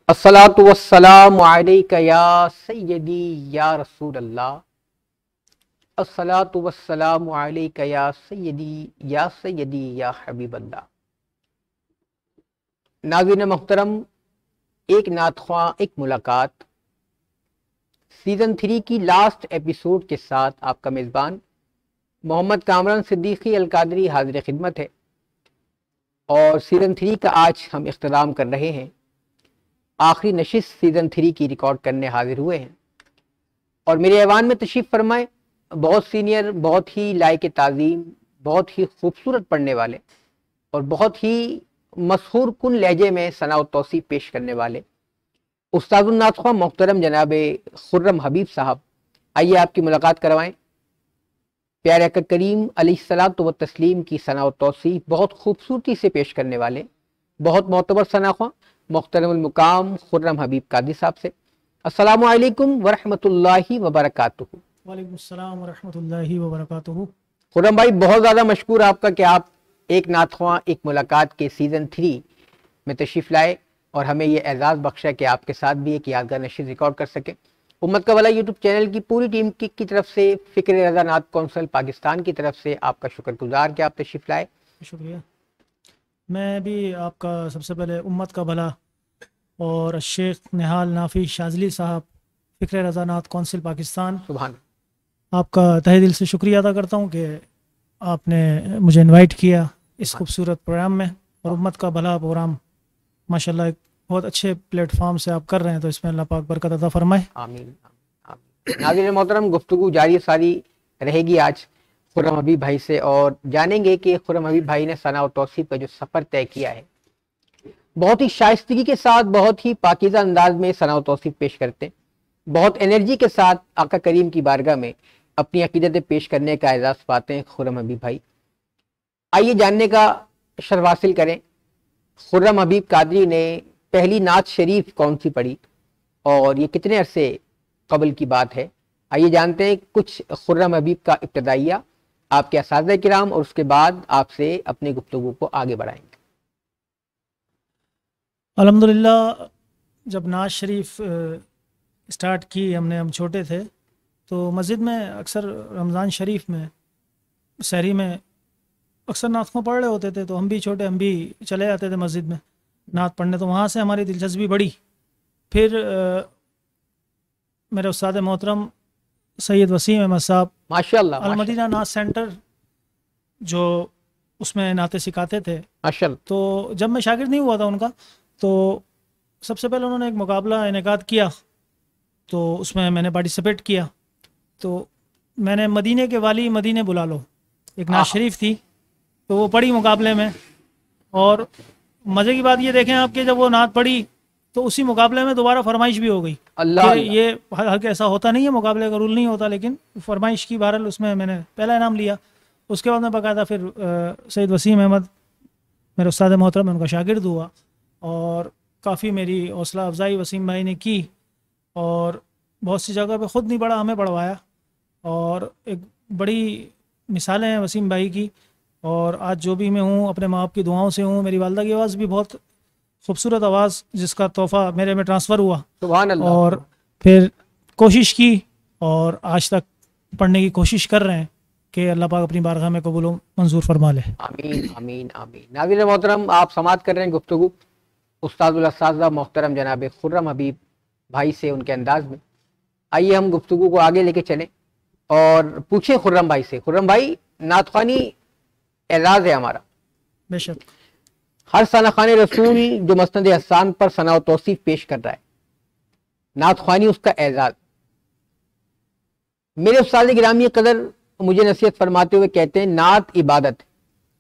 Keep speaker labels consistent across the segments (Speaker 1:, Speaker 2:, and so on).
Speaker 1: अस्सलातु वस्सलामु अलैका या सय्यदी या रसूल अल्लाह। अस्सलातु वस्सलामु अलैका या सय्यदी या हबीब अल्लाह। नाज़रीन मोहतरम, एक नातख़्वां एक मुलाकात सीज़न 3 की लास्ट एपिसोड के साथ आपका मेज़बान मोहम्मद कामरान सिद्दीकी अलकादरी हाज़िर खिदमत है। और सीज़न 3 का आज हम इख्तिताम कर रहे हैं। आखिरी नशिस्त सीज़न 3 की रिकॉर्ड करने हाजिर हुए हैं और मेरे ऐवान में तशरीफ़ फरमाए बहुत सीनियर, बहुत ही लायक ताज़ीम, बहुत ही खूबसूरत पढ़ने वाले और बहुत ही मशहूर कुन लहजे में सना व तौसीफ़ पेश करने वाले उस्तादुन नातख़्वां मोहतरम जनाब खुर्रम हबीब साहब, आइए आपकी मुलाकात करवाएं। प्यारे आका करीम अलैहिस्सलातु व तस्लीम की सना व तौसीफ़ बहुत खूबसूरती से पेश करने वाले बहुत मोतबर सनाख़्वां मोहतरमुल मुकाम खुर्रम हबीब कादी साहब से अस्सलामु अलैकुम व रहमतुल्लाहि व बरकातुहू।
Speaker 2: वालेकुम अस्सलाम व रहमतुल्लाहि व बरकातुहू।
Speaker 1: खुर्रम भाई, बहुत ज़्यादा मशकूर आपका कि आप एक नातख़्वां एक मुलाकात के सीज़न 3 में तशरीफ़ लाए और हमें ये एज़ाज़ बख्शा कि आपके साथ भी एक यादगार नशीद रिकॉर्ड कर सकें। उम्मत का भला यूट्यूब चैनल की पूरी टीम की तरफ से, फ़िक्र रज़ा नात कौंसिल पाकिस्तान की तरफ से आपका शुक्रगुजार कि आप तशरीफ़ लाए।
Speaker 2: शुक्रिया। मैं भी आपका सबसे पहले उम्मत का भला और शेख निहाल नाफी शाज़ली साहब, फ़िक्र रज़ा नात कौंसिल पाकिस्तान,
Speaker 1: सुभान
Speaker 2: आपका तहे दिल से शुक्रिया अदा करता हूँ कि आपने मुझे इनवाइट किया इस खूबसूरत प्रोग्राम में। और उम्मत का भला प्रोग्राम माशाल्लाह एक बहुत अच्छे प्लेटफॉर्म से आप कर रहे हैं, तो इसमें अल्लाह पाक बरकत अता फरमाए।
Speaker 1: आमीन। नाज़रीन मोहतरम, गुफ्तगू जारी सारी रहेगी आज खुर्रम हबीब भाई से और जानेंगे कि खुर्रम हबीब भाई ने सना और तौसीफ़ का जो सफ़र तय किया है, बहुत ही शाइस्तगी के साथ, बहुत ही पाकीज़ा अंदाज में सना और तौसीफ़ पेश करते हैं, बहुत एनर्जी के साथ आका करीम की बारगाह में अपनी अक़ीदतें पेश करने का एजाज़ पाते हैं खुर्रम हबीब भाई। आइए जानने का शर्फ हासिल करें, खुर्रम हबीब कादरी ने पहली नात शरीफ कौन सी पढ़ी और ये कितने अरसे कबल की बात है। आइए जानते हैं कुछ खुर्रम हबीब का इब्तदाइया आपके असातिज़ा किराम और उसके बाद आपसे अपनी गुफ्तगू को आगे बढ़ाएंगे।
Speaker 2: अल्हम्दुलिल्लाह, जब नाज शरीफ स्टार्ट की हमने, हम छोटे थे तो मस्जिद में अक्सर रमज़ान शरीफ में सहरी में अक्सर नातख़्वां पढ़ रहे होते थे, तो हम भी छोटे, हम भी चले जाते थे मस्जिद में नात पढ़ने। तो वहाँ से हमारी दिलचस्पी बढ़ी। फिर मेरे उस्ताद मोहतरम सैयद वसीम अहमद साहब
Speaker 1: माशाअल्लाह
Speaker 2: अल मदीना नात सेंटर जो उसमें नाते सिखाते थे,
Speaker 1: माशाअल्लाह।
Speaker 2: तो जब मैं शागिर्द नहीं हुआ था उनका, तो सबसे पहले उन्होंने एक मुकाबला इनेकाद किया, तो उसमें मैंने पार्टिसिपेट किया। तो मैंने मदीने के वाली मदीने बुला लो, एक नात शरीफ थी, तो वो पढ़ी मुकाबले में। और मज़े की बात ये देखें आपके, जब वो नात पढ़ी तो उसी मुकाबले में दोबारा फरमाइश भी हो गई।
Speaker 1: अल्लाह
Speaker 2: कि ये हर ऐसा होता नहीं है, मुकाबले का रूल नहीं होता, लेकिन फरमाइश की बहरहाल उसमें मैंने पहला इनाम लिया। उसके बाद में बाकायदा फिर सैयद वसीम अहमद मेरे उस्ताद मोहतरम में उनका शागिर्द हुआ और काफ़ी मेरी हौसला अफजाई वसीम भाई ने की और बहुत सी जगह पे ख़ुद नहीं पढ़ा, हमें पढ़वाया। और एक बड़ी मिसालें हैं वसीम भाई की। और आज जो भी मैं हूँ अपने माँ बाप की दुआओं से हूँ। मेरी वालदा की आवाज़ भी बहुत खूबसूरत आवाज़, जिसका तोहफ़ा मेरे में ट्रांसफ़र हुआ।
Speaker 1: सुभान अल्लाह।
Speaker 2: और फिर कोशिश की और आज तक पढ़ने की कोशिश कर रहे हैं कि अल्लाह पाक अपनी बारगाह में कबूल मंजूर फरमा ले।
Speaker 1: आमीन आमीन आमीन। नाज़रीन मोहतरम, आप समाअत कर रहे हैं गुफ्तगू उस्तादुल असातिज़ा मोहतरम जनाब खुर्रम हबीब भाई से, उनके अंदाज में। आइए हम गुफ्तगू को आगे लेके चलें और पूछें खुर्रम भाई से। खुर्रम भाई, नातख़्वानी एजाज़ है हमारा,
Speaker 2: बेशक।
Speaker 1: हर सना खाने रसूल जो मसनद हसन पर सना व तौसीफ़ पेश कर रहा है, नातख़्वानी उसका एजाज़। मेरे उस्ताद गिरामी कदर मुझे नसीहत फरमाते हुए कहते हैं, नात इबादत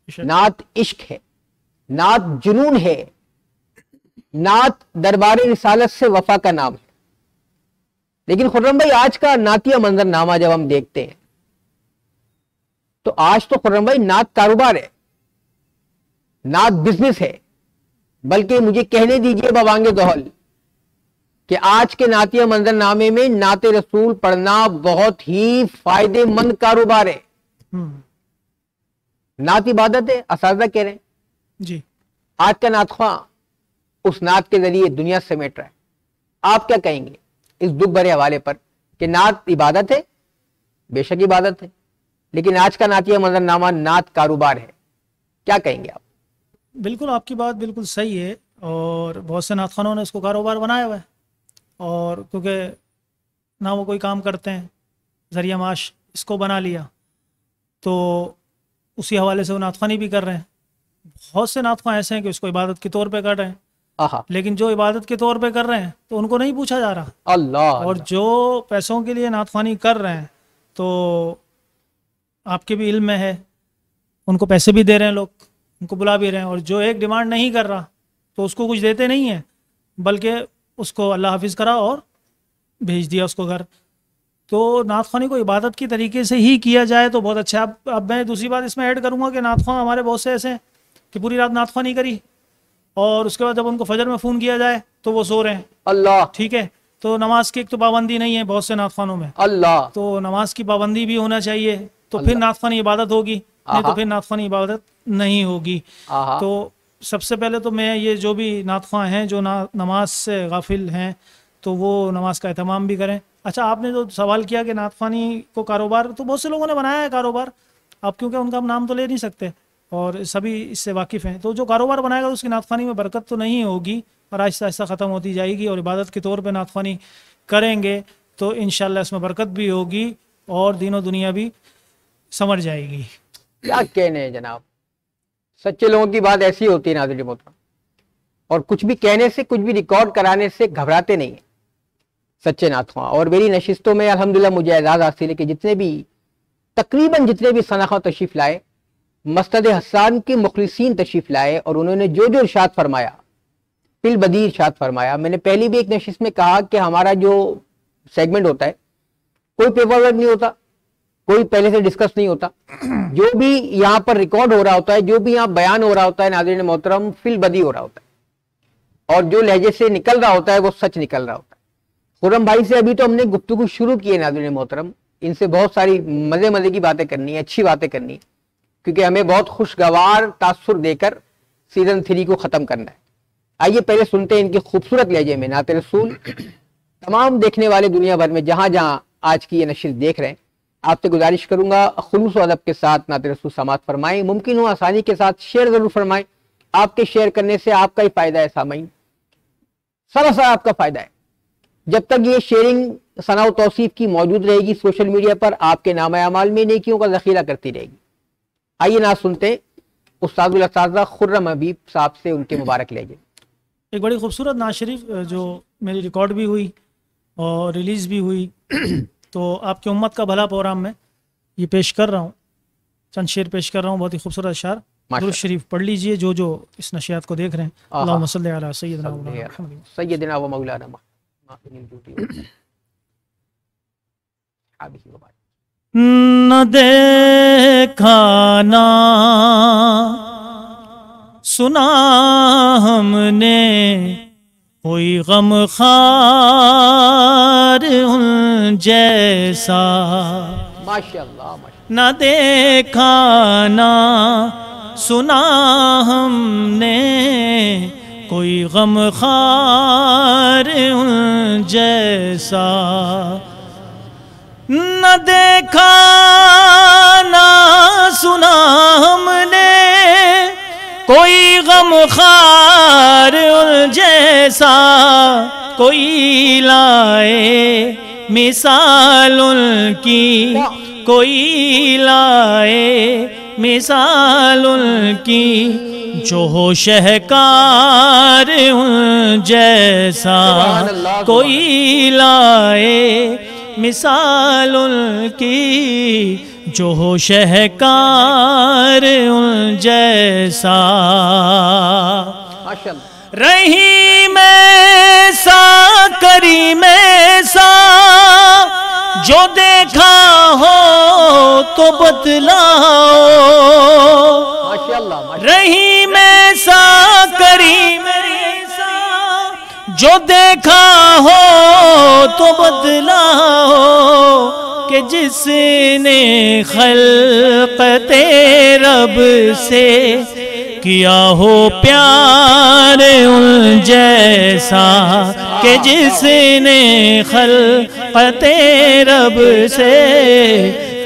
Speaker 1: है, नात इश्क है, नात जुनून है, नात दरबार रिसालत से वफा का नाम है। लेकिन खुर्रम भाई, आज का नातिया मंजरनामा जब हम देखते हैं तो आज तो खुर्रम भाई नात कारोबार है, नात बिजनेस है। बल्कि मुझे कहने दीजिए बवांगे दोहल कि आज के नातिया मंजरनामे में नाते रसूल पढ़ना बहुत ही फायदेमंद कारोबार है। नात इबादत है, असातिज़ा कह रहे हैं
Speaker 2: जी।
Speaker 1: आज का नातख़्वां उस नात के जरिए दुनिया समेट रहा है। आप क्या कहेंगे इस दुख भरे हवाले पर कि नात इबादत है? बेशक इबादत है, लेकिन आज का नातिया मंजरनामा नात कारोबार है, क्या कहेंगे आप?
Speaker 2: बिल्कुल, आपकी बात बिल्कुल सही है, और बहुत से नात खानों ने इसको कारोबार बनाया हुआ है, और क्योंकि ना वो कोई काम करते हैं, ज़रिया माश इसको बना लिया, तो उसी हवाले से वो नात खानी भी कर रहे हैं। बहुत से नात खां ऐसे हैं कि उसको इबादत के तौर पे कर रहे हैं,
Speaker 1: आहा,
Speaker 2: लेकिन जो इबादत के तौर पे कर रहे हैं तो उनको नहीं पूछा जा रहा।
Speaker 1: अल्लाह
Speaker 2: और
Speaker 1: अल्लाह।
Speaker 2: जो पैसों के लिए नात खानी कर रहे हैं, तो आपके भी इल्म में है, उनको पैसे भी दे रहे हैं लोग, उनको बुला भी रहे हैं, और जो एक डिमांड नहीं कर रहा तो उसको कुछ देते नहीं है, बल्कि उसको अल्लाह हाफिज़ करा और भेज दिया उसको घर। तो नात ख़्वानी को इबादत की तरीके से ही किया जाए तो बहुत अच्छा है। अब मैं दूसरी बात इसमें ऐड करूँगा कि नात ख़्वां हमारे बहुत से ऐसे हैं कि पूरी रात नात ख़्वानी करी, और उसके बाद जब उनको फजर में फ़ोन किया जाए तो वो सो रहे हैं।
Speaker 1: अल्लाह,
Speaker 2: ठीक है, तो नमाज की एक तो पाबंदी नहीं है बहुत से नात ख़्वानों में,
Speaker 1: अल्लाह,
Speaker 2: तो नमाज की पाबंदी भी होना चाहिए, तो फिर नात ख़्वानी इबादत होगी, नहीं तो
Speaker 1: आहा।
Speaker 2: फिर नात ख़्वानी इबादत नहीं होगी।
Speaker 1: आहा,
Speaker 2: तो सबसे पहले तो मैं ये जो भी नात ख़्वां हैं जो नमाज से गाफिल हैं, तो वो नमाज का एहतमाम भी करें। अच्छा, आपने जो सवाल किया कि नात ख़्वानी को कारोबार, तो बहुत से लोगों ने बनाया है कारोबार, अब क्योंकि उनका हम नाम तो ले नहीं सकते और सभी इससे वाकिफ़ हैं, तो जो कारोबार बनाएगा उसकी नात ख़्वानी में बरकत तो नहीं होगी, और आहिस्ता आहिस्ता ख़त्म होती जाएगी, और इबादत के तौर पर नात ख़्वानी करेंगे तो इंशाअल्लाह इसमें बरकत भी होगी और दीनो दुनिया भी समझ जाएगी।
Speaker 1: क्या कहने हैं जनाब, सच्चे लोगों की बात ऐसी होती है नाज़रीन मोहतरम, और कुछ भी कहने से, कुछ भी रिकॉर्ड कराने से घबराते नहीं है सच्चे नात ख़्वां। और मेरी नशिस्तों में अल्हम्दुलिल्लाह मुझे एजाज़ हासिल है कि तकरीबन जितने भी सनाख़ा तशरीफ़ लाए, मस्जिद हसन के मुखलिसीन तशरीफ़ लाए, और उन्होंने जो जो इरशाद फरमाया, फिल बदी इरशाद फरमाया। मैंने पहली भी एक नशिस्त में कहा कि हमारा जो सेगमेंट होता है कोई पेपर वर्क नहीं होता, कोई पहले से डिस्कस नहीं होता, जो भी यहाँ पर रिकॉर्ड हो रहा होता है, जो भी यहाँ बयान हो रहा होता है नाज़रीन मोहतरम, फिल बदी हो रहा होता है, और जो लहजे से निकल रहा होता है वो सच निकल रहा होता है। खुर्रम भाई से अभी तो हमने गुफ्तगू शुरू की है नाज़रीन मोहतरम, इनसे बहुत सारी मज़े मज़े की बातें करनी है, अच्छी बातें करनी है, क्योंकि हमें बहुत खुशगवार तासुर देकर सीजन 3 को ख़त्म करना है। आइए पहले सुनते हैं इनके खूबसूरत लहजे में नात रसूल। तमाम देखने वाले दुनिया भर में जहाँ जहाँ आज की ये नशिर देख रहे हैं, आपसे गुजारिश करूंगा खुलूस और अदब के साथ नात रसूल समात फरमाएं, मुमकिन हो आसानी के साथ शेयर जरूर फरमाएं। आपके शेयर करने से आपका ही फायदा है सामाइन, सरासर आपका फायदा है। जब तक ये शेयरिंग सना तौसीफ की मौजूद रहेगी सोशल मीडिया पर, आपके नामा अमाल में नेकियों का जखीरा करती रहेगी। आइए ना सुनते उस्तादुल असातिज़ा खुर्रम हबीब साहब से उनके मुबारक लहजे।
Speaker 2: एक बड़ी खूबसूरत नात शरीफ जो मेरी रिकॉर्ड भी हुई और रिलीज़ भी हुई, तो आपकी उम्मत का भला प्रोग्राम में ये पेश कर रहा हूँ, चंद शेर पेश कर रहा हूँ, बहुत ही खूबसूरत अशार। दुरूद शरीफ पढ़ लीजिए जो जो इस नशियात को देख रहे हैं। अल्लाहुम्मा सल्ली अला सय्यिदिना
Speaker 1: सय्यिदिना व मौलाना
Speaker 2: न देखा ना सुना हमने कोई गम खार उन जैसा,
Speaker 1: माशाअल्लाह,
Speaker 2: न देखा ना सुना हमने कोई गम खार उन जैसा, न देखा ना सुना हमने कोई गम खार उन जैसा, कोई लाए मिसाल उनकी, कोई लाए मिसाल उनकी, जो हो शहकार उन जैसा, कोई लाए मिसाल उनकी, जो हो शहकार उन जैसा। रही में सा करी में सा, जो देखा हो तो बतलाओ, रही में सा करी में सा, जो देखा हो तो बतलाओ, कि जिसने खल्क़ते रब से किया हो प्यार उन जैसा कि जिसने खल्क़ते रब से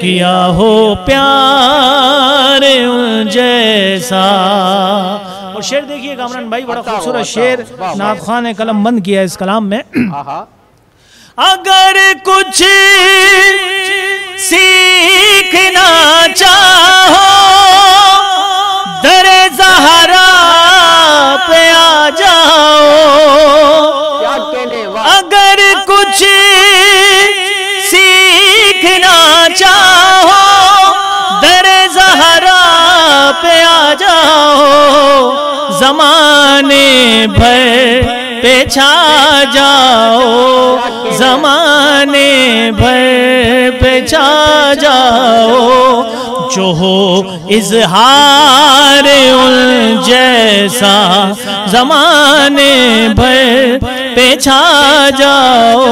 Speaker 2: किया हो प्यार उन जैसा। और शेर देखिए कामरान भाई, बड़ा खूबसूरत शेर नाथ खान ने कलम बंद किया इस कलाम में। अगर कुछ सीखना चाहो दरे ज़हरा पे आ जाओ, अगर कुछ सीखना चाहो दरे ज़हरा पे आ जाओ, ज़माने भर पे छा जाओ, ज़माने भर पे छा जाओ, जो हो इज़हार उन जैसा ज़माने भर पे छा जाओ,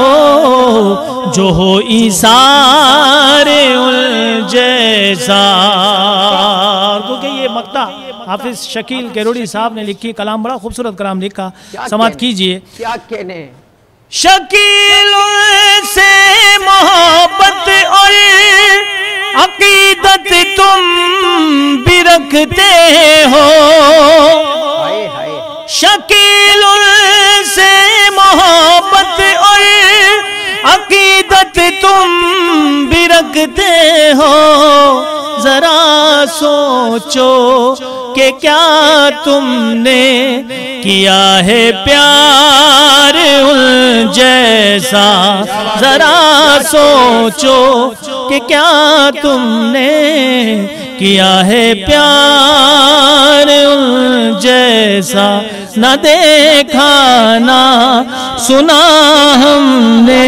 Speaker 2: जो हो इज़हार उन जैसा। क्योंकि ये मक्ता हाफिज शकील केरोड़ी साहब ने लिखी कलाम, बड़ा खूबसूरत कलाम लिखा, समात कीजिए।
Speaker 1: क्या कहने
Speaker 2: शकील से मोहब्बत और अकीदत तुम भी रखते हो, शकील से मोहब्बत और अकीदत तुम भी रखते हो, जरा सोचो कि क्या तुमने किया है प्यार उन जैसा, जरा सोचो कि क्या तुमने किया है प्यार उन जैसा, न देखा ना सुना हमने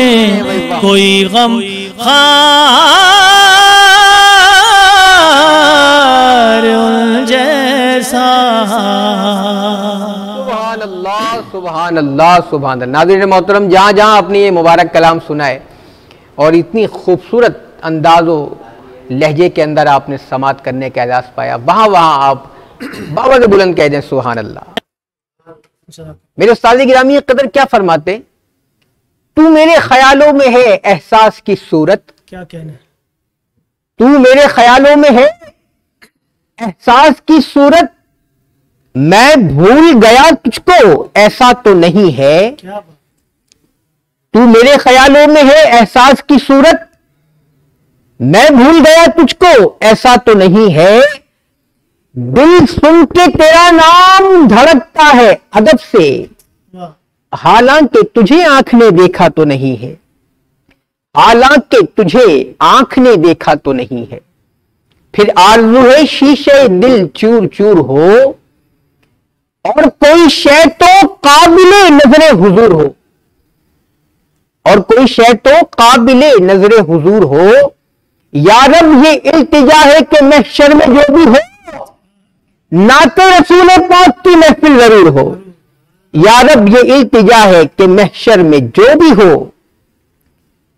Speaker 2: कोई गम खार उन जैसा।
Speaker 1: सुभान अल्लाह सुभान अल्लाह सुभान अल्लाह। नाज़रीन मोहतरम, जहाँ जहाँ आपने ये मुबारक कलाम सुना है और इतनी खूबसूरत अंदाज़ो लहजे के अंदर आपने समात करने का एजाज़ पाया, वहाँ वहाँ आप बावज़ बुलंद कह दें सुभान अल्लाह। मेरे उस्ताद गिरामी कदर क्या फरमाते, तू मेरे ख्यालों में है एहसास की सूरत,
Speaker 2: क्या कहने,
Speaker 1: तू मेरे ख्यालों में है एहसास की सूरत, मैं भूल गया तुझको ऐसा तो नहीं है, तू मेरे ख्यालों में है एहसास की सूरत, मैं भूल गया तुझको ऐसा तो नहीं है, दिल सुन के तेरा नाम धड़कता है अदब से, हालांकि तुझे आंख ने देखा तो नहीं है, हालांकि तुझे आंख ने देखा तो नहीं है, फिर आरज़ू है शीशे दिल चूर चूर हो, और कोई शय तो काबिले नजरे हुजूर हो, और कोई शय तो काबिले नजरे हुजूर हो, या रब ये इल्तिजा है कि महशर में जो भी हो नाते रसूल पाक की महफिल जरूर हो, या रब ये इल्तिजा है कि महशर में जो भी हो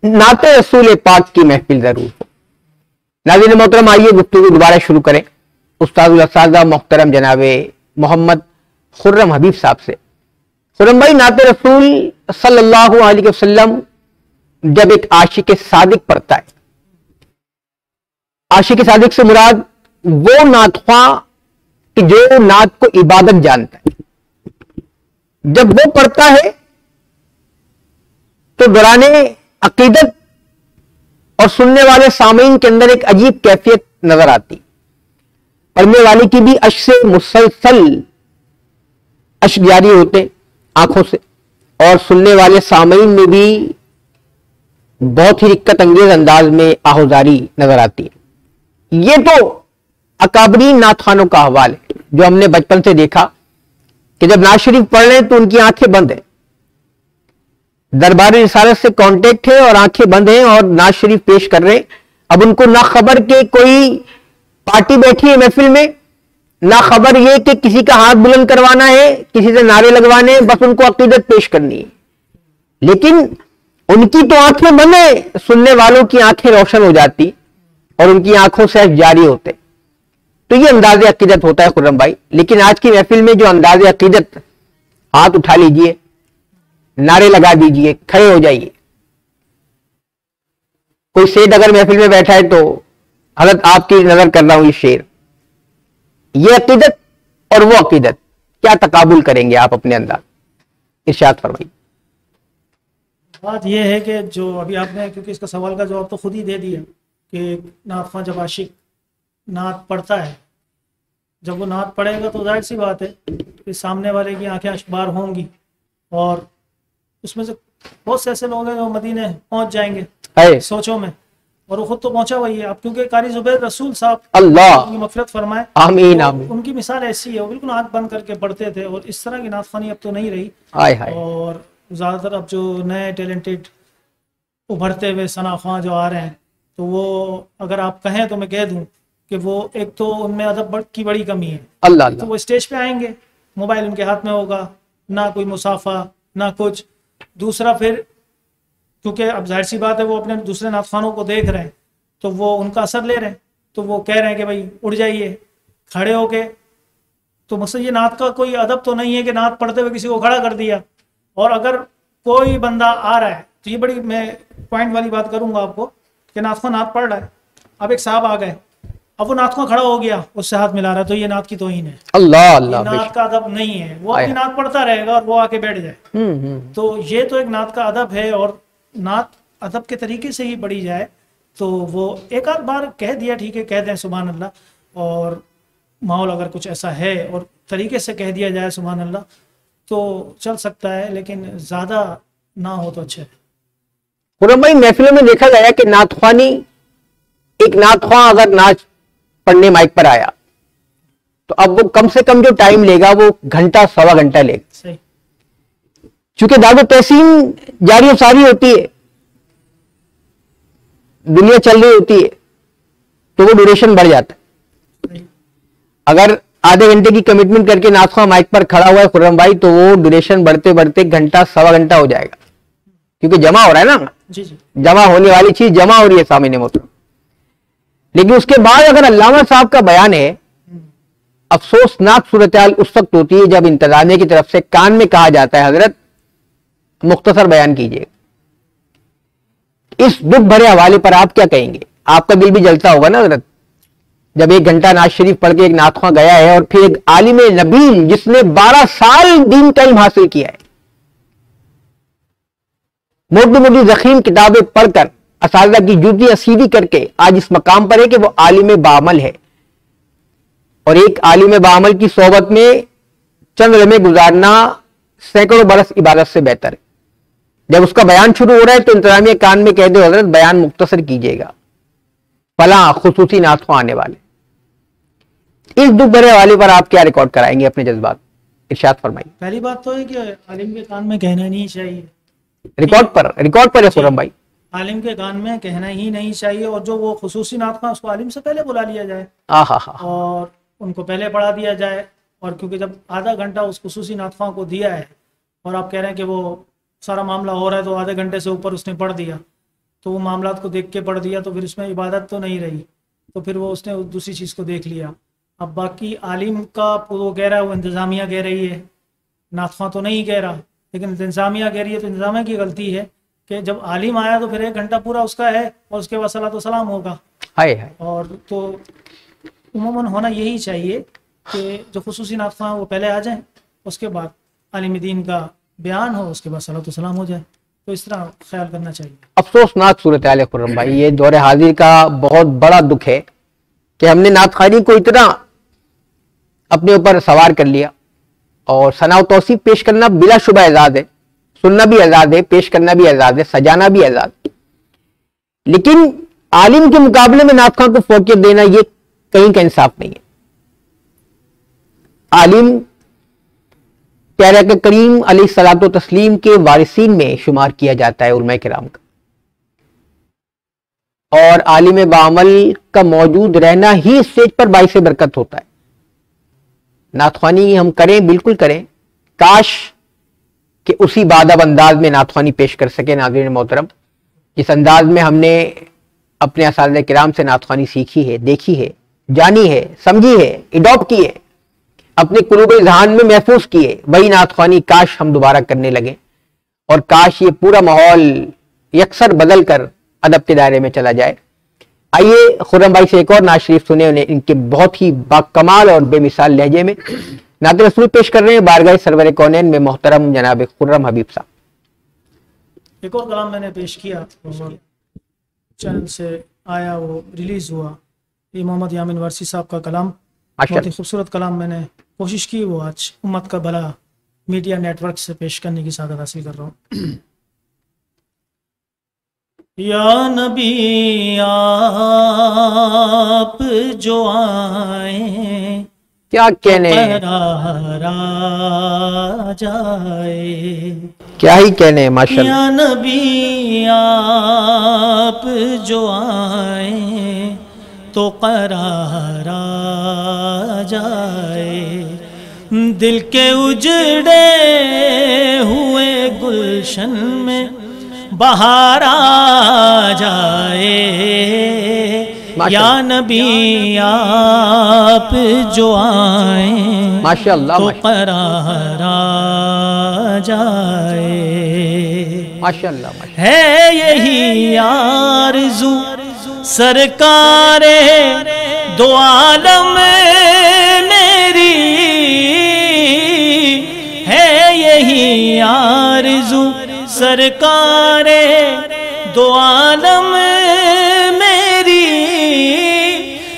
Speaker 1: नाते रसूल पाक की महफिल जरूर हो। नाज़रीन मोहतरम, आइए गुफ्तगू दोबारा शुरू करें उस्ताद असादा मोहतरम जनाबे मोहम्मद खुर्रम हबीब साहब से। खुर्रम भाई, नाते रसूल सल्लल्लाहु अलैहि वसल्लम जब एक आशिक सादिक पढ़ता है, आशिक सादिक से मुराद वो नातख्वां कि जो नात को इबादत जानता है, जब वो पढ़ता है तो दौराने अकीदत और सुनने वाले सामीन के अंदर एक अजीब कैफियत नजर आती, पढ़ने वाले की भी अश्क से मुसलसल अश्क जारी होते आंखों से, और सुनने वाले सामीन में भी बहुत ही दिक्कत अंगेज अंदाज में आहोजारी नजर आती है। ये तो अकाबरीन नाथखानों का हवाल है जो हमने बचपन से देखा कि जब नात शरीफ पढ़ रहे हैं तो उनकी आंखें बंद है, दरबारी रिसालत से कांटेक्ट है और आंखें बंद हैं और नात शरीफ पेश कर रहे हैं। अब उनको ना खबर के कोई पार्टी बैठी है महफिल में, ना खबर ये कि किसी का हाथ बुलंद करवाना है, किसी से नारे लगवाने हैं, बस उनको अकीदत पेश करनी है। लेकिन उनकी तो आंखें बंद है, सुनने वालों की आंखें रोशन हो जाती और उनकी आंखों से जारी होते। तो ये अंदाज़े अकीदत होता है खुर्रम भाई। लेकिन आज की महफिल में जो अंदाज़े अकीदत, हाथ उठा लीजिए, नारे लगा दीजिए, खड़े हो जाइए। कोई सेठ अगर महफिल में बैठा है तो हजरत आपकी नजर कर रहा हूं ये शेर, ये अकीदत और वो अकीदत, क्या तकाबुल करेंगे आप अपने अंदर? इरशाद फरमाइए।
Speaker 2: बात यह है कि जो अभी आपने, क्योंकि इसका सवाल का जवाब तो खुद ही दे दिया कि नात ख्वां जब आशिक नात पढ़ता है, जब वो नात पढ़ेगा तो जाहिर सी बात है कि सामने वाले की आंखें अशबार होंगी और उसमें से बहुत से ऐसे लोग हैं जो मदीने पहुंच जाएंगे सोचों में, और वो खुद तो पहुंचा वही है। अब क्योंकि कारी जुबैर रसूल साहब
Speaker 1: अल्लाह
Speaker 2: उनकी मग़फ़िरत फरमाए,
Speaker 1: आमीन
Speaker 2: तो
Speaker 1: आमीन,
Speaker 2: उनकी मिसाल ऐसी है, वो बिल्कुल आंख बंद करके पढ़ते थे और इस तरह की नात ख्वानी अब तो नहीं रही।
Speaker 1: हाय हाय।
Speaker 2: और ज़्यादातर अब जो नए टैलेंटेड उभरते हुए सना ख्वां जो आ रहे हैं, तो वो अगर आप कहें तो मैं कह दूं कि वो एक तो उनमें अदब की बड़ी कमी है।
Speaker 1: अल्लाह
Speaker 2: तो वो स्टेज पे आएंगे, मोबाइल उनके हाथ में होगा, ना कोई मुसाफा ना कुछ। दूसरा फिर क्योंकि अब जाहिर सी बात है वो अपने दूसरे नात ख्वानों को देख रहे हैं तो वो उनका असर ले रहे हैं, तो वो कह रहे हैं कि भाई उठ जाइए खड़े होके। तो मकसद ये नात का कोई अदब तो नहीं है कि नात पढ़ते हुए किसी को खड़ा कर दिया। और अगर कोई बंदा आ रहा है तो ये बड़ी मैं पॉइंट वाली बात करूंगा आपको कि नात ख्वां नात पढ़ रहा है, अब एक साहब आ गए, अब वो नात ख्वां खड़ा हो गया, उससे हाथ मिला रहा है, तो ये नात की तौहीन है।
Speaker 1: अल्लाह अल्लाह,
Speaker 2: नात का अदब नहीं है। वो अपनी नात पढ़ता रहेगा और वो आके बैठ जाए। तो ये तो एक नात का अदब है, और नात अदब के तरीके से ही पढ़ी जाए तो वो एक आध बार कह दिया ठीक है, कह दें सुभान अल्लाह, और माहौल अगर कुछ ऐसा है और तरीके से कह दिया जाए सुभान अल्लाह तो चल सकता है, लेकिन ज़्यादा ना हो तो अच्छा है।
Speaker 1: खुर्रम भाई, महफिलों में देखा गया कि नात ख्वानी, एक नात ख्वां अगर नाच पढ़ने माइक पर आया तो अब वो कम से कम जो टाइम लेगा वो घंटा सवा घंटा लेगा।
Speaker 2: सही।
Speaker 1: चूंकि दावो तहसीन जारी और सारी होती है, दुनिया चल रही होती है, तो वो ड्यूरेशन बढ़ जाता है। अगर आधे घंटे की कमिटमेंट करके नात ख्वां माइक पर खड़ा हुआ है खुर्रम भाई, तो वो ड्यूरेशन बढ़ते बढ़ते घंटा सवा घंटा हो जाएगा, क्योंकि जमा हो रहा है ना।
Speaker 2: जी जी।
Speaker 1: जमा होने वाली चीज जमा हो रही है सामने मोहतरम। लेकिन उसके बाद अगर अल्लामा साहब का बयान है, अफसोसनाक सूरत हाल उस वक्त होती है जब इंतजामिया की तरफ से कान में कहा जाता है हजरत मुख्तसर बयान कीजिए। इस दुख भरे हवाले पर आप क्या कहेंगे? आपका दिल भी जलता होगा ना हजरत, जब एक घंटा नाज शरीफ पढ़ के एक नात ख्वां गया है और फिर एक आलिम नबील जिसने 12 साल दीन का इल्म हासिल किया है, मोटी मोटी जखीम किताबें पढ़कर असातिज़ा की जूतियां सीधी करके आज इस मकाम पर है कि वो आलिम बामल है। और एक आलिम बामल की सोबत में चंद लम्हे गुजारना सैकड़ों बरस इबादत से बेहतर है। जब उसका बयान शुरू हो रहा है तो इंतजामिया कान में कह दो हजरत बयान मुख्तसर कीजिएगा, फला खुसूसी नात ख्वां आने वाले। इस दुख भरे वाले पर आप क्या रिकॉर्ड कराएंगे अपने जज्बात? इरशाद फरमाइए।
Speaker 2: पहली बात तो है कि आलिम के कान में कहना नहीं चाहिए।
Speaker 1: रिकॉर्ड पर है खुर्रम भाई,
Speaker 2: आलिम के कान में कहना ही नहीं चाहिए। और जो वो खुसूसी नात ख्वां, उसको आलिम से पहले बुला लिया जाए और उनको पहले पढ़ा दिया जाए। और क्योंकि जब आधा घंटा उस खुसूसी नात ख्वां को दिया है और आप कह रहे हैं कि वो सारा मामला हो रहा है तो आधे घंटे से ऊपर उसने पढ़ दिया, तो वो मामलात को देख के पढ़ दिया, तो फिर उसमें इबादत तो नहीं रही, तो फिर वो उसने दूसरी चीज़ को देख लिया। अब बाकी आलिम का वो कह रहा है, वो इंतज़ामिया कह रही है, नात ख्वां तो नहीं कह रहा, लेकिन इंतज़ामिया कह रही है, तो इंतज़ामिया की गलती है कि जब आलिम आया तो फिर एक घंटा पूरा उसका है और उसके बाद सलातो सलाम होगा। और तो उमूमन होना यही चाहिए कि जो खुसूसी नात ख्वां वो पहले आ जाएं, उसके बाद आलिम दीन का बयान हो, उसके बाद सलातो सलाम हो जाए। तो इस तरह ख्याल करना चाहिए।
Speaker 1: अफसोसनाक सूरत हाल है खुर्रम भाई, ये दौरे हाजिर का बहुत बड़ा दुख है कि हमने नात ख्वानी को इतना अपने ऊपर सवार कर लिया। और सना तौसीफ पेश करना बिलाशुबा एजाज है, सुनना भी एजाज है, पेश करना भी एजाज है, सजाना भी एजाज है, लेकिन आलिम के मुकाबले में नात ख्वां को फौकियत देना ये कहीं का इंसाफ नहीं है। आलिम प्यारे आका करीम अलैहिस्सलातो तस्लीम के वारिसीन में शुमार किया जाता है उलमा किराम का, और आलिम बामल का मौजूद रहना ही स्टेज पर बाइस बरकत होता है। नात ख्वानी हम करें, बिल्कुल करें, काश कि उसी बादब अंदाज में नात ख्वानी पेश कर सके। नाज़रीन मोहतरम, जिस अंदाज में हमने अपने असातिज़ा किराम से नात ख्वानी सीखी है, देखी है, जानी है, समझी है, एडॉप्ट की है, अपने कुलूब ज़हान में महफूज की है, वही नातख्वानी काश हम दोबारा करने लगे और काश ये पूरा माहौल यकसर बदल कर अदब के दायरे में चला जाए। आइए खुर्रम भाई से एक और नात शरीफ सुने, उन्हें इनके बहुत ही बाकमाल और बेमिसाल लहजे में नात रसूल पेश कर रहे हैं बारगाह सरवर कौनैन में मोहतरम जनाब खुर्रम हबीब साहब।
Speaker 2: एक और कलाम मैंने पेश किया, चैनल से आया, वो रिलीज हुआ, ये मोहम्मद यामीन वारसी साहब का कलाम, बहुत ही खूबसूरत कलाम। मैंने कोशिश की वो आज उम्मत का भला मीडिया नेटवर्क से पेश करने की सादत हासिल कर रहा हूँ। या नबी आप जो आए
Speaker 1: क्या कहने,
Speaker 2: जाए
Speaker 1: क्या ही कहने माशाअल्लाह।
Speaker 2: या नबी आप जो आए तो करारा जाए, दिल के उजड़े हुए गुलशन में बहार आ जाए। या नबी आप जो आए
Speaker 1: माशाअल्लाह
Speaker 2: तो करार आ जाए।
Speaker 1: माशाअल्लाह
Speaker 2: है यही आरज़ू सरकारे दो आलम मेरी, है यही आरज़ू सरकारे दो आलम मेरी,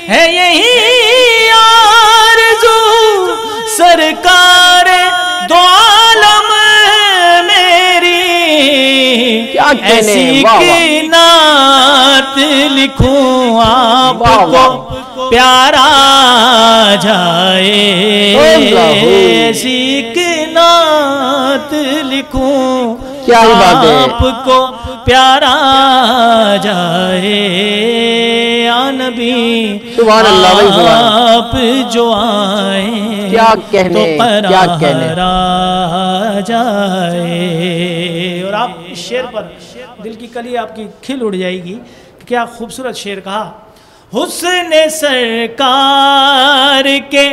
Speaker 2: है यही आरज़ू सरकारे दो आलम मेरी।
Speaker 1: क्या कहने,
Speaker 2: ऐसी की नात लिखूं आपको प्यारा जाए, ऐसी की नात लिखूं
Speaker 1: क्या ही बात है,
Speaker 2: आपको प्यारा जाए। या नबी
Speaker 1: सुभान अल्लाह भाई, सुभान
Speaker 2: आप जो आए
Speaker 1: क्या कहने,
Speaker 2: तो
Speaker 1: क्या कहने
Speaker 2: जाए। और आप इस शेर पर दिल की कली आपकी खिल उड़ जाएगी। क्या खूबसूरत शेर कहा, हुस्न सरकार के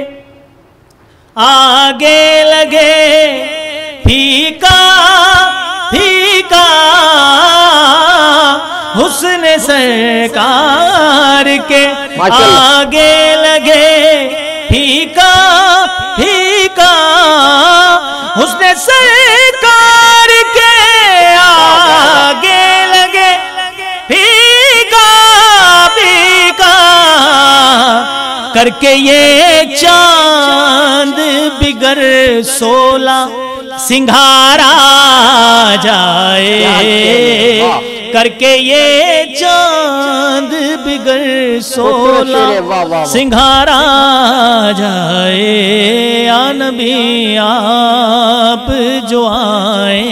Speaker 2: आगे लगे फीका फीका, हुस्न सरकार के आगे लगे फीका फीका, हुस्न सरकार के आगे लगे फीका फीका, करके ये चांद बिगर 16 सिंघारा जाए, करके ये चांद बिगर 16 सिंघारा जाए। या नबी आप जो आए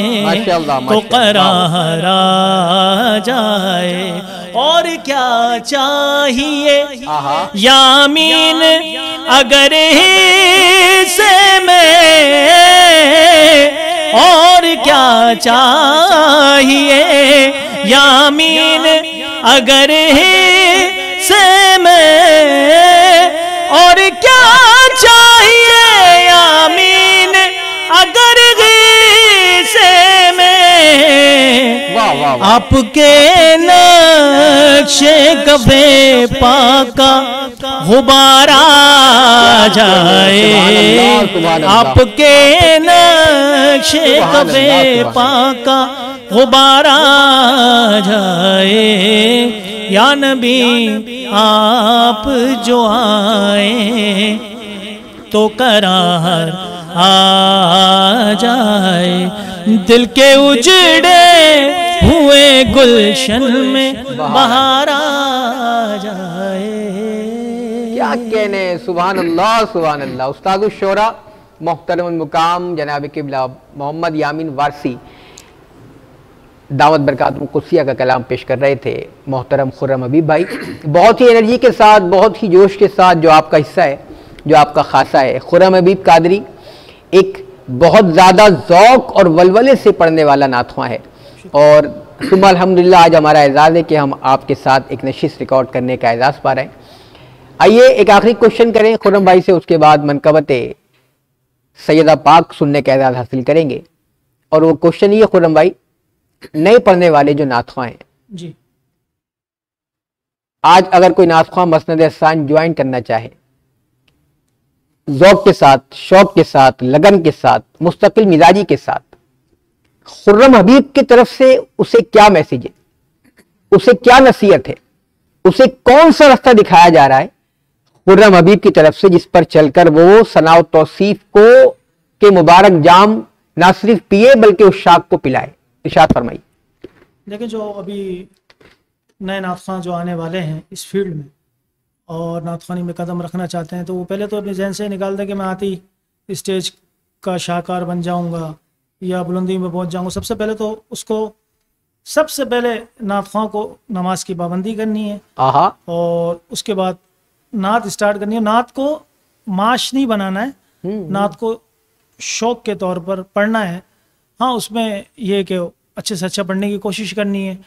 Speaker 2: तो करारा जाए। और क्या चाहिए यामीन अगर से में, और क्या चाहिए यामीन अगर से में, और क्या चाहिए यामीन अगर से में, आपके नक्शे कफे पाका गुबारा जाए, आपके नक्शे कफे पाका गुबारा जाए। या नबी आप जो आए तो करार आ जाए, दिल के उजड़े हुए गुलशन में बहार आ जाए।
Speaker 1: क्या कहने, सुभान अल्लाह सुभान अल्लाह। उस्ताद शोरा मोहतरम मुकाम जनाब किबला मोहम्मद यामीन वारसी दावत बरकात कुसिया का कलाम पेश कर रहे थे मोहतरम खुर्रम हबीब भाई, बहुत ही एनर्जी के साथ, बहुत ही जोश के साथ, जो आपका हिस्सा है, जो आपका खासा है। खुर्रम हबीब कादरी एक बहुत ज़्यादा ज़ौक़ और वलवले से पढ़ने वाला नाथवा है, और सुबह अल्हम्दुलिल्लाह आज हमारा एजाज़ है कि हम आपके साथ एक नशिस्त रिकॉर्ड करने का एजाज़ पा रहे हैं। आइए एक आखिरी क्वेश्चन करें खुर्रम भाई से, उसके बाद मनकबत सैयदा पाक सुनने का एजाज़ हासिल करेंगे। और वो क्वेश्चन ये खुर्रम भाई, नए पढ़ने वाले जो नातख़्वां हैं
Speaker 2: जी,
Speaker 1: आज अगर कोई नातख़्वां मसनद एहसान ज्वाइन करना चाहे, ज़ौक़ के साथ, शौक़ के साथ, लगन के साथ, मुस्तकिल मिजाजी के साथ, खुर्रम हबीब की तरफ से उसे क्या मैसेज है, उसे क्या नसीहत है, उसे कौन सा रास्ता दिखाया जा रहा है खुर्रम हबीब की तरफ से, जिस पर चलकर वो सनाओ तौसीफ को के मुबारक जाम ना सिर्फ पिए बल्कि उस शाख को पिलाए। इरशाद फरमाइए।
Speaker 2: देखिए, जो अभी नए नातख़्वां जो आने वाले हैं इस फील्ड में और नातख़्वानी में कदम रखना चाहते हैं, तो वो पहले तो अपने जहन से निकाल दें कि मैं आती स्टेज का शाहकार बन जाऊंगा या बुलंदी में पहुंच जाऊंगा। सबसे पहले तो उसको सबसे पहले नातख़्वां को नमाज की पाबंदी करनी है और उसके बाद नात स्टार्ट करनी है। नात को माश नहीं बनाना है, नात को शौक़ के तौर पर पढ़ना है। हाँ, उसमें यह कि अच्छे से अच्छा पढ़ने की कोशिश करनी है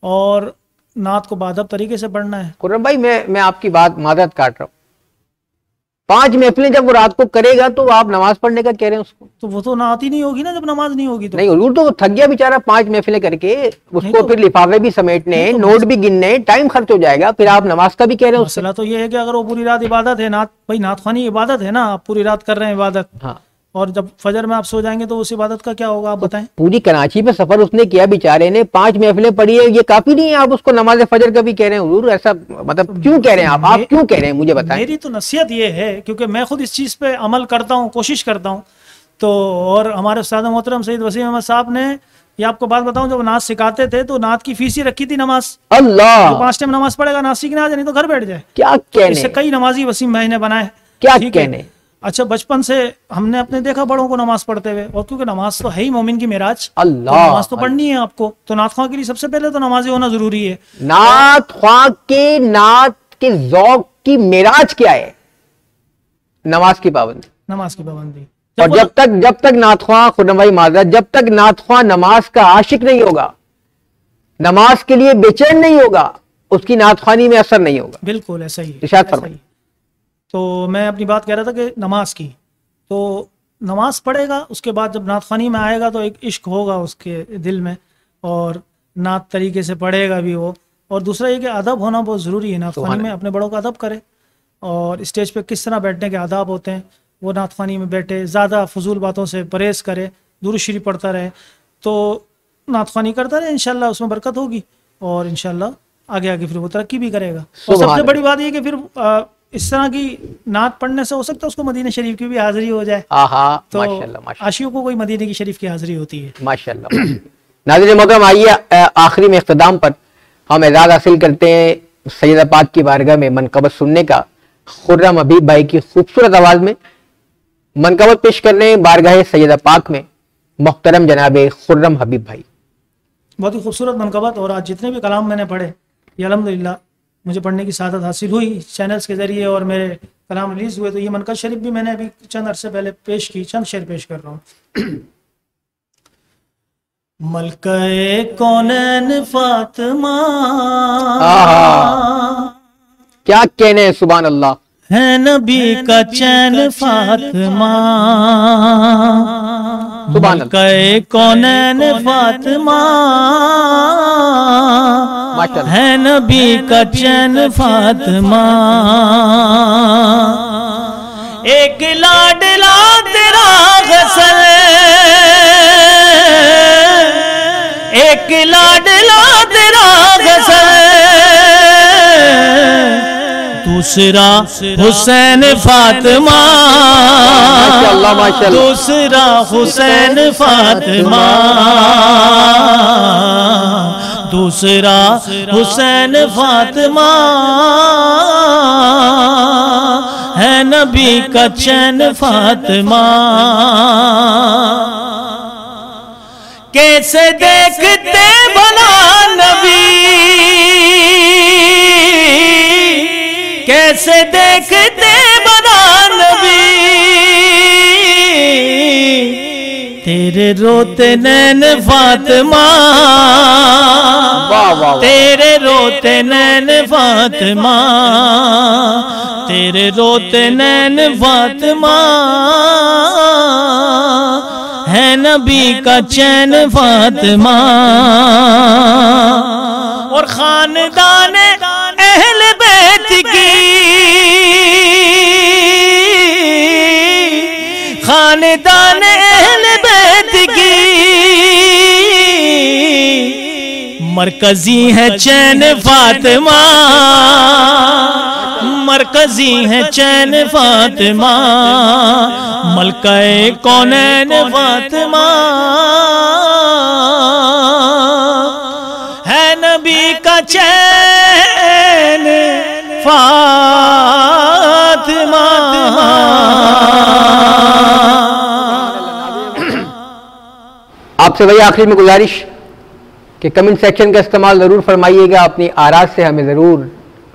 Speaker 2: और नात को बादब तरीके से पढ़ना है।
Speaker 1: खुर्रम भाई, मैं आपकी बात मादरत काट रहा हूँ, 5 महफिलें जब वो रात को करेगा तो आप नमाज पढ़ने का कह रहे हैं उसको?
Speaker 2: तो वो तो नात ही नहीं होगी ना जब नमाज नहीं होगी तो।
Speaker 1: नहीं हुजूर, तो वो थक गया बेचारा 5 महफिलें करके, उसको तो, फिर लिफाफे भी समेटने, नोट भी गिनने, टाइम खर्च हो जाएगा, फिर आप नमाज का भी कह रहे हैं।
Speaker 2: मसला तो ये है कि अगर वो पूरी रात इबादत है, नात भाई नातख़्वानी इबादत है ना, आप पूरी रात कर रहे हैं इबादत। हाँ। और जब फजर में आप सो जाएंगे तो उस इबादत का क्या होगा, आप बताएं।
Speaker 1: पूरी कराची पे सफर उसने किया बेचारे ने, 5 महफिलें पढ़ी है, ये काफी नहीं है? आप उसको नमाज फजर का भी कह रहे हैं हुजूर, ऐसा मतलब क्यों कह रहे हैं आप क्यों कह रहे हैं, मुझे बताएं।
Speaker 2: मेरी तो नसीहत ये है, क्योंकि मैं खुद इस चीज पे अमल करता हूँ, कोशिश करता हूँ। तो और हमारे उस्ताद मोहतरम सैयद वसीम अहमद साहब ने, ये आपको बात बताऊं, जब नात सिखाते थे तो नात की फीस ही रखी थी नमाज।
Speaker 1: अल्लाह,
Speaker 2: तो 5 टाइम नमाज पढ़ेगा, नात सीखने आ जाए, नहीं तो घर बैठ जाए।
Speaker 1: क्या कहने,
Speaker 2: इससे कई नमाजी वसीम भाई ने बनाए।
Speaker 1: क्या कहने।
Speaker 2: अच्छा, बचपन से हमने अपने देखा बड़ों को नमाज पढ़ते हुए, और क्योंकि नमाज तो है ही मोमिन की मेराज,
Speaker 1: अल्लाह,
Speaker 2: तो नमाज तो पढ़नी है आपको। तो नातख़्वां के लिए सबसे पहले तो नमाज़ी होना जरूरी है।
Speaker 1: नातख़्वां के नात के ज़ौक़ की मेराज क्या है? नमाज की पाबंदी।
Speaker 2: नमाज की पाबंदी।
Speaker 1: और जब तक नातख़्वां, खुर्रम भाई माज़रत, जब तक नातख़्वां नमाज का आशिक नहीं होगा, नमाज के लिए बेचैन नहीं होगा, उसकी नातख़्वानी में असर नहीं होगा।
Speaker 2: बिल्कुल ऐसा ही।
Speaker 1: इरशाद फरमाइए।
Speaker 2: तो मैं अपनी बात कह रहा था कि नमाज की, तो नमाज पढ़ेगा, उसके बाद जब नातख़्वानी में आएगा तो एक इश्क होगा उसके दिल में और नात तरीके से पढ़ेगा भी वो। और दूसरा ये कि अदब होना बहुत ज़रूरी है नातख़्वानी में, अपने बड़ों का अदब करे और स्टेज पे किस तरह बैठने के आदाब होते हैं वो नातख़्वानी में बैठे, ज़्यादा फजूल बातों से परहेज करे, दुरूद शरीफ पढ़ता रहे, तो नातख़्वानी करता रहे, इंशाल्लाह उसमें बरकत होगी और इंशाल्लाह आगे आगे फिर वो तरक्की भी करेगा। और सबसे बड़ी बात ये कि फिर इस तरह की नात पढ़ने से हो सकता है उसको मदीना शरीफ की भी हाजिरी हो जाए। तो माशाल्लाह, आशियों को कोई मदीने की शरीफ की हाजिरी होती है।
Speaker 1: माशाल्लाह। नाज़रीन मोहतरम, आइए आखिरी में इख्तिताम पर हम एजाज़ हासिल करते हैं सैयदा पाक की बारगाह में मनकबत सुनने का। खुर्रम हबीब भाई की खूबसूरत आवाज में मनकबत पेश कर रहे हैं बारगाह सैयदा पाक में मोहतरम जनाब खुर्रम हबीब भाई।
Speaker 2: बहुत ही खूबसूरत मनकबत। और आज जितने भी कलाम मैंने पढ़े, ये अल्हम्दुलिल्लाह मुझे पढ़ने की सादत हासिल हुई चैनल्स के ज़रिए और मेरे कलाम रिलीज़ हुए। तो ये मनकबत शरीफ भी मैंने अभी चंद अरसे पहले पेश की, चंद शेर पेश कर रहा हूँ। मलके कौनैन फातिमा,
Speaker 1: क्या कहने, सुभान अल्लाह,
Speaker 2: है नबी का चैन फातिमा, मलके कौनैन फातिमा, है नबी का चैन फातिमा, एक लाडला तेरा गसल, एक लाडला तेरा गसल, दूसरा हुसैन फातिमा, दूसरा हुसैन फातिमा, दूसरा हुसैन फातिमा, है नबी का चैन फातिमा। कैसे देखते भला नबी, कैसे देखते भला नबी, तेरे रोते नैन फातिमा, तेरे रोते नैन फातिमा, तेरे रोते नैन फातिमा, है नबी का चैन फातिमा। और खानदान अहले बैत की, खानदान अहले बैत की मरकजी है चैन फातिमा, मरकजी है चैन फातिमा। मलकाए कौनैन फातिमा, है नबी का चैन फातिमा।
Speaker 1: आपसे वही आखिरी में गुजारिश कि कमेंट सेक्शन का इस्तेमाल ज़रूर फरमाइएगा, अपनी आराज़ से हमें ज़रूर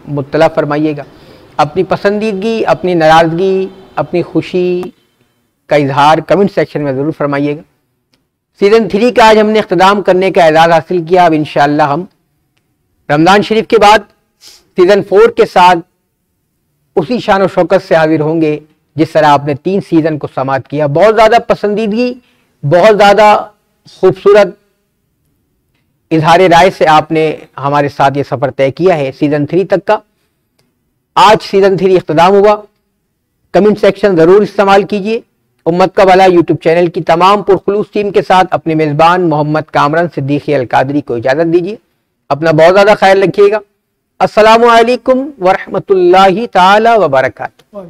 Speaker 1: मुत्तला फरमाइएगा। अपनी पसंदीदगी, अपनी नाराज़गी, अपनी खुशी का इजहार कमेंट सेक्शन में ज़रूर फरमाइएगा। सीज़न 3 का आज हमने इख्तिताम करने का एजाज़ हासिल किया। अब इंशाअल्लाह हम रमज़ान शरीफ के बाद सीज़न 4 के साथ उसी शान और शौकत से हाजिर होंगे जिस तरह आपने 3 सीज़न को समाप्त किया। बहुत ज़्यादा पसंदीदगी, बहुत ज़्यादा खूबसूरत इजहार राय से आपने हमारे साथ ये सफ़र तय किया है सीज़न 3 तक का। आज सीज़न 3 इख्तिताम हुआ। कमेंट सेक्शन ज़रूर इस्तेमाल कीजिए। उम्मत का भला यूट्यूब चैनल की तमाम पुरखुलूस टीम के साथ अपने मेज़बान मोहम्मद कामरान सिद्दीकी अलकादरी को इजाज़त दीजिए। अपना बहुत ज़्यादा ख्याल रखिएगा। अस्सलामु अलैकुम व रहमतुल्लाहि ताला व बरकातुहू।